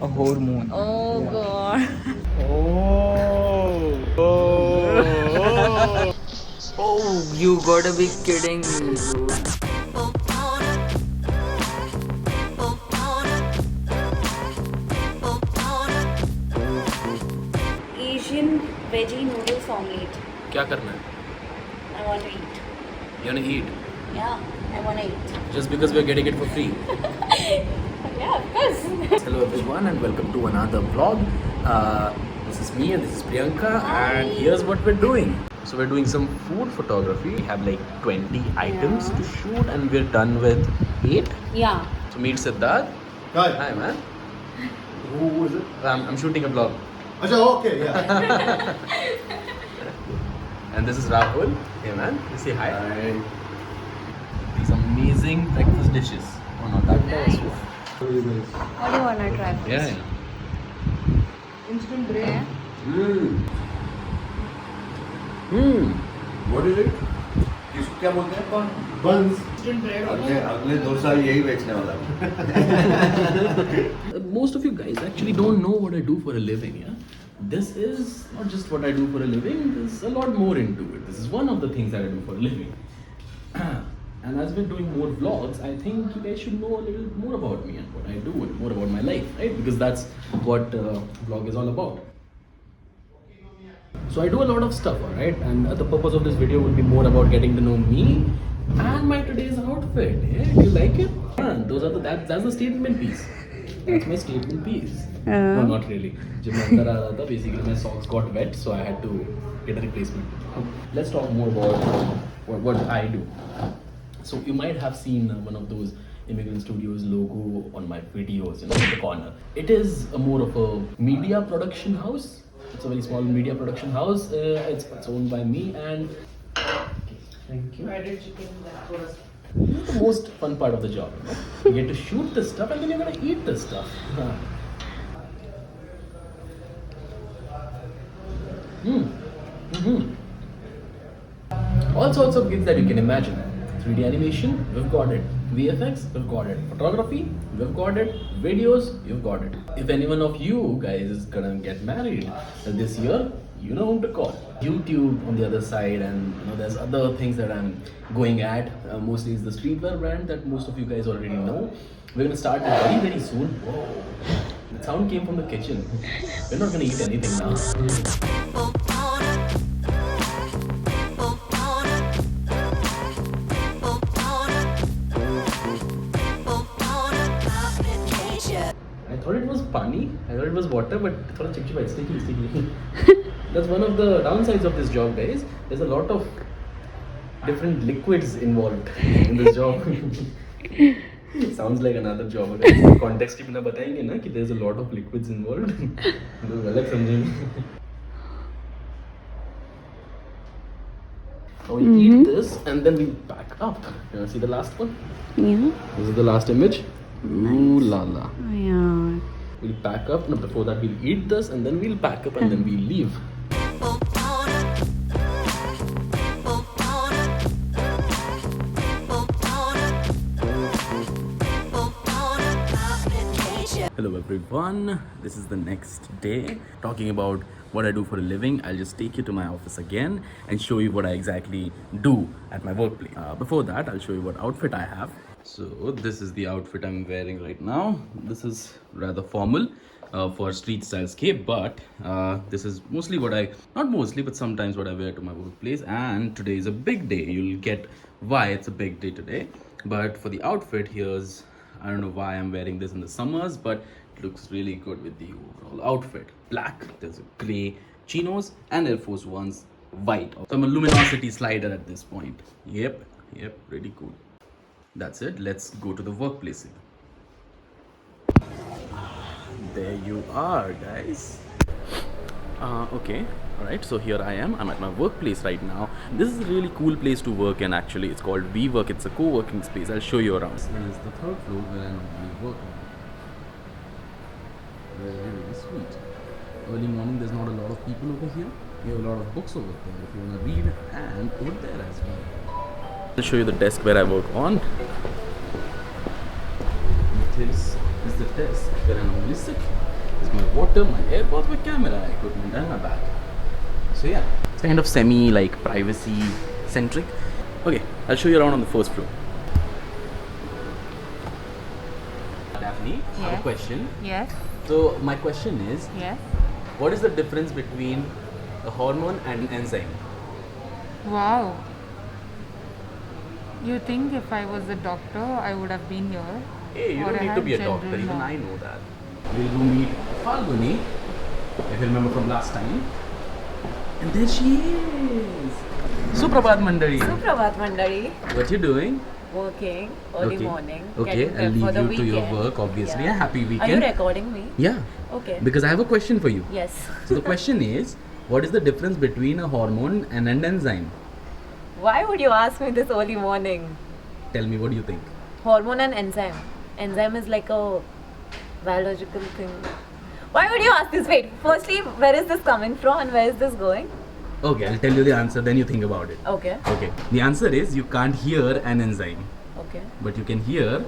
A hormone. Oh god. Oh. Oh. Oh, you gotta be kidding me, dude. Asian veggie noodles omelette. क्या करना है? I want to eat. You wanna eat? Yeah, I want to eat. Just because we're getting it for free. Yeah, of course. Hello everyone and welcome to another vlog. This is me and this is Priyanka and here's what we're doing. So we're doing some food photography. We have like 20 items to shoot and we're done with 8. Yeah. So meet Siddharth. Hi. Hi man. Who is it? I'm shooting a vlog. Acha, okay, yeah. And this is Rathod. Hey man, you say hi. Hi. These amazing breakfast dishes. Oh no, that Nice. was What do you want to try first? yeah. Instant bread. Yeah. What is it? इसको क्या बोलते हैं? Buns. Instant bread. अगले 2 साल यही बेचने वाला हूँ. Most of you guys actually don't know what I do for a living, yeah? This is not just what I do for a living, there's a lot more into it. This is one of the things that I do for a living. And as we're doing more vlogs, I think you guys should know a little more about me and what I do and more about my life, right? Because that's what vlog is all about. So I do a lot of stuff, alright? And the purpose of this video would be more about getting to know me and my today's outfit. Yeah, do you like it? That's the statement piece. That's my statement piece. No, not really. जब मैं अंदर आ रहा था, basically my socks got wet, so I had to get a replacement. Let's talk more about what I do. So you might have seen one of those Immigrant Studios logo on my videos, in the corner. It is more of a media production house. It's a very small media production house. It's owned by me and thank you. The most fun part of the job, you know? You get to shoot the stuff and then you're gonna eat the stuff. All sorts of gigs that you can imagine. 3D animation, we've got it. VFX, we've got it. Photography, we've got it. Videos, you've got it. If any one of you guys is gonna get married this year, you know whom to call. YouTube on the other side, and there's other things that I'm going at. Mostly it's the streetwear brand that most of you guys already know. We're gonna start it very, very soon. Whoa. The sound came from the kitchen. We're not gonna eat anything now. I thought it was pani. I thought it was water, but I thought it's sticky. That's one of the downsides of this job, guys. There's a lot of different liquids involved in this job. It sounds like another job. अगर context में ना बताएंगे ना कि there's a lot of liquids involved, तो गलत समझेंगे. So we eat this and then we pack up. You wanna see the last one? Yeah. This is the last image. Ooh la la. Yeah. We'll pack up. No, before that we'll eat this and then we'll pack up and then we'll leave. Hello everyone, this is the next day. Talking about what I do for a living, I'll just take you to my office again and show you what I exactly do at my workplace. Before that, I'll show you what outfit I have. So this is the outfit I'm wearing right now. This is rather formal for StreetStyleScape, but this is mostly not mostly, but sometimes what I wear to my workplace. And today is a big day. You'll get why it's a big day today. But for the outfit, I don't know why I'm wearing this in the summers, but it looks really good with the overall outfit. Black, there's a grey chinos and Air Force Ones white. So I'm a luminosity slider at this point. Yep, really cool. That's it. Let's go to the workplace. There you are, guys. Okay, alright, so here I am. I'm at my workplace right now. This is a really cool place to work in actually. It's called WeWork. It's a co-working space. I'll show you around. This is the 3rd floor where I normally work. Very, very sweet. Early morning, there's not a lot of people over here. We have a lot of books over there if you want to read, and over there as well. I'll show you the desk where I work on. This is the desk where I normally sit. doctor, my airport with camera equipment and my bag. So yeah, it's kind of semi like privacy centric. Okay, I'll show you around on the first floor. Daphne, I have a Yes. question. Yes. So my question is, Yes. what is the difference between a hormone and an enzyme? Wow. You think if I was a doctor, I would have been here? Hey, you Or don't I need to had be a general doctor, even knowledge. I know that. We do meet Falguni, if you remember from last time. And there she is. Suprabhat Mandari. Suprabhat Mandari. What you doing? Working early Okay. morning. Okay, getting I'll prepped for leave the you to your weekend. work, obviously. Yeah. A happy Are you weekend. recording me? Yeah, Okay. because I have a question for you. Yes. So the question is, what is the difference between a hormone and an enzyme? Why would you ask me this early morning? Tell me, what do you think? Hormone and enzyme. Enzyme is like a biological thing. Why would you ask this? Wait, firstly, where is this coming from and where is this going? Okay, I'll tell you the answer, then you think about it. Okay. Okay, the answer is you can't hear an enzyme, Okay. but you can hear.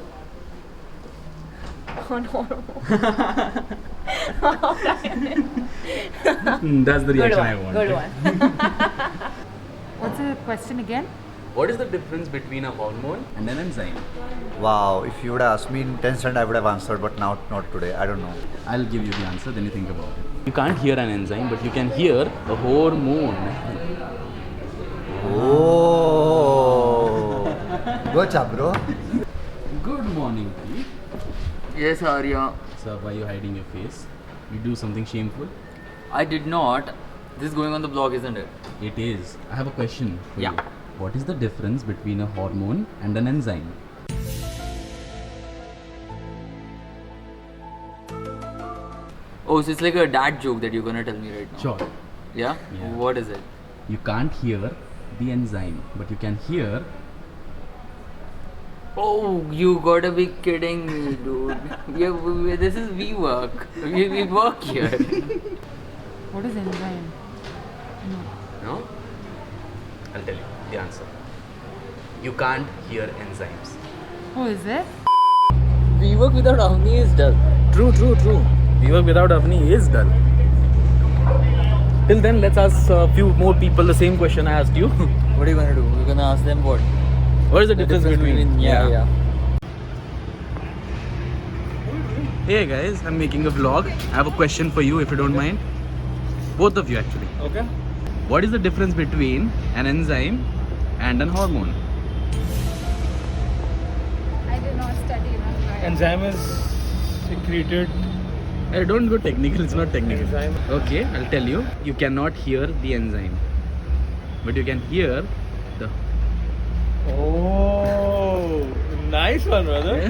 Oh no. That's the Good reaction I one. wanted. Good one. What's the question again? What is the difference between a hormone and an enzyme? Wow, if you would have asked me in 10th standard, I would have answered, but now not today. I don't know. I'll give you the answer, then you think about it. You can't hear an enzyme, but you can hear a hormone. Oh, good job, bro. Good morning, Pete. Yes, Aarya. Sir, why are you hiding your face? You do something shameful? I did not. This is going on the blog, isn't it? It is. I have a question for Yeah. you. What is the difference between a hormone and an enzyme? Oh, so it's like a dad joke that you're gonna tell me right now. Sure. Yeah? Yeah. What is it? You can't hear the enzyme, but you can hear. Oh, you gotta be kidding me, dude. This is we work. We work here. What is enzyme? No? I'll tell you the answer. You can't hear enzymes. Oh, is it? We work without Avni is dull. True. We work without Avni is dull. Till then, let's ask a few more people the same question I asked you. What are you gonna do? You're gonna ask them what? What is the difference between? Yeah. Hey guys, I'm making a vlog. I have a question for you if you don't mind. Both of you actually. Okay. What is the difference between an enzyme and an hormone? I did not study enough. Enzyme is secreted. Hey, don't go technical, it's not technical. Enzyme. Okay, I'll tell you. You cannot hear the enzyme, but you can hear the. Oh, nice one, brother.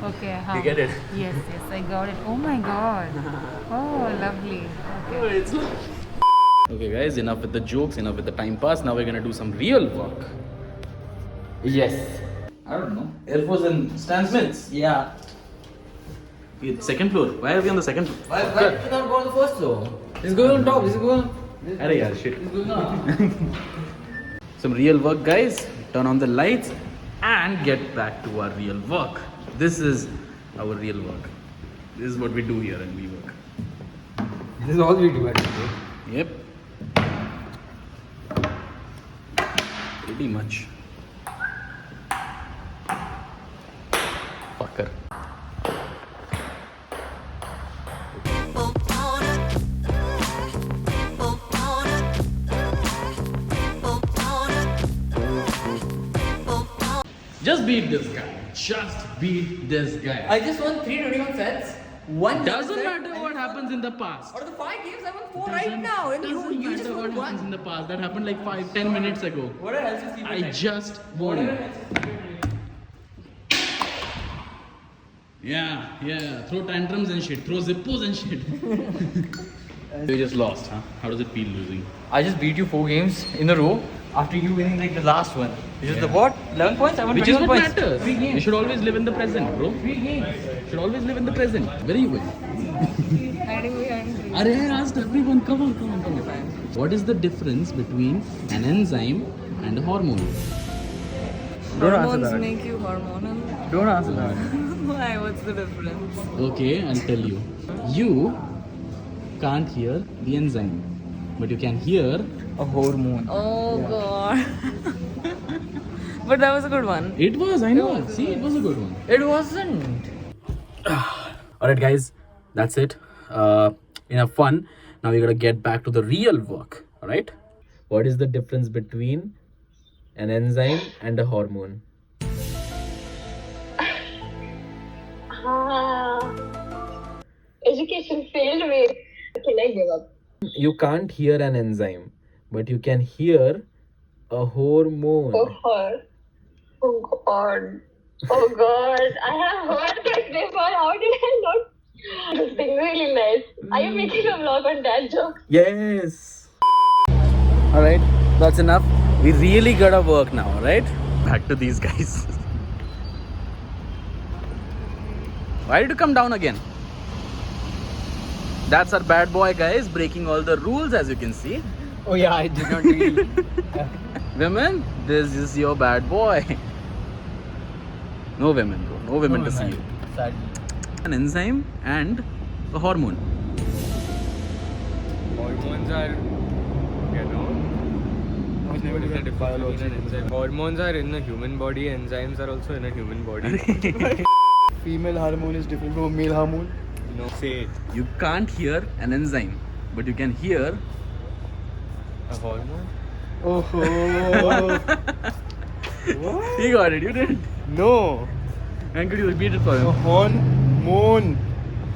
Okay. How? You get it? Yes, I got it. Oh my god. Oh, lovely. Okay. Okay, guys, enough with the jokes, enough with the time pass. Now we're gonna do some real work. Yes. I don't know. Air Force and Stan Smiths. Yeah. Second floor. Why are we on the second floor? Why did you not go on the first floor? This is going on top. This is going on. Arey yaar, shit. This is going on. Some real work, guys. Turn on the lights and get back to our real work. This is our real work. This is what we do here and we work. This is all we do actually. Yep. Pretty much. Fucker. Just beat this guy. Just beat this guy. I just won 321 sets. One Doesn't set, matter and what you happens in the past. Out of the 5 games, I won 4 right now. And Doesn't you just matter what won happens in 1. the past. That happened like 5-10 minutes ago. What else is I just won. Yeah. Throw tantrums and shit. Throw zippos and shit. You just lost, huh? How does it feel losing? I just beat you 4 games in a row after you winning like the last one. Which is the what? 11 points? I won Which is 21 what points. matters. 3 games. You should always live in the present, bro. 3 games. You should always live in the present. Where are you going? Hiding behind trees. I asked everyone. Come on. What is the difference between an enzyme and a hormone? Don't answer Hormones that. make you hormonal. Don't answer that. Why? What's the difference? Okay, I'll tell you. You can't hear the enzyme, but you can hear A hormone. Oh god. But that was a good one. it was, I know. See, it was a good one. It wasn't. Alright, guys, that's it. Enough fun. Now we're gonna get back to the real work. Alright? What is the difference between an enzyme and a hormone? Education failed me. Can I give up? You can't hear an enzyme, but you can hear a hormone. Oh God. Oh God. Oh God. I have heard this before. How did I not? This thing really nice. Are you making a vlog on that joke? Yes. Alright, that's enough. We really gotta work now, right? Back to these guys. Why did you come down again? That's our bad boy, guys, breaking all the rules, as you can see. Oh yeah, I did not really. Women, this is your bad boy. No women, bro. No women to see you. Sadly. An enzyme and a hormone. Hormones are, you know, what is the difference between an enzyme? Hormones are in the human body, enzymes are also in a human body. Female hormone is different from male hormone. No, say it. You can't hear an enzyme, but you can hear A hormone? Oh. He got it, you didn't. No. And could you repeat it for A him? hormone.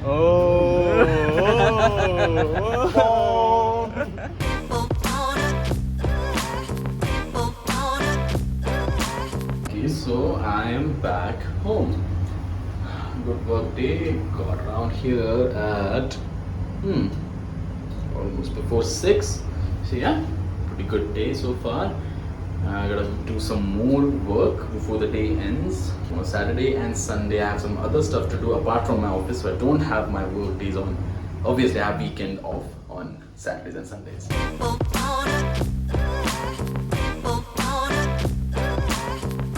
Oh. Okay, so I am back home. Good work day. Got around here at almost before 6. So yeah, pretty good day so far. I gotta do some more work before the day ends. On Saturday and Sunday I have some other stuff to do apart from my office, so I don't have my work days on. Obviously I have weekend off on Saturdays and Sundays.